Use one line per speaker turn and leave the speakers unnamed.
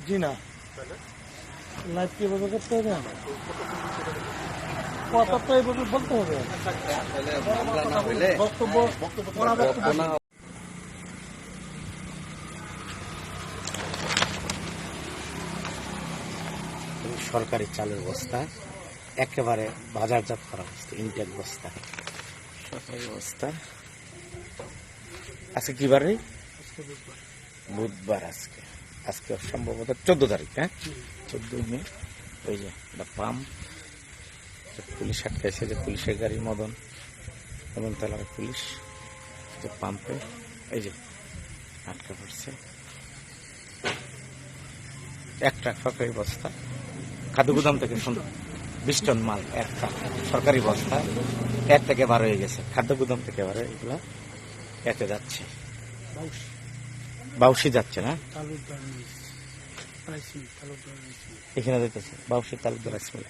জি না, লাইভ কিভাবে করতে হবে, কথা তো এইভাবে বলতে হবে। বক্তব্য
সরকারি চালের বস্তা একেবারে বাজারজাত করা বস্তা, ইনটেক বস্তা, সরকারি বস্তা। আজকে কি বারে? বুধবার। আজকে আজকে সম্ভবত 14 তারিখ। হ্যাঁ, 14 মে। ওই যে পাম্প, পুলিশ আটকাইছে, যে পুলিশের গাড়ি মদন তলার পুলিশ যে পাম্পে এই যে আটকা পড়ছে। এক ট্রাক সরকারি বস্তা খাদ্য গুদাম থেকে 20 টন মাল, এক ট্রাক সরকারি বস্তা এক থেকে বার হয়ে গেছে, খাদ্য গুদাম থেকে বার হয়ে এগুলা এতে যাচ্ছে, বাউসি যাচ্ছে না, এখানে যেতেছে বাউসি তালুকদার রাইস মিলে।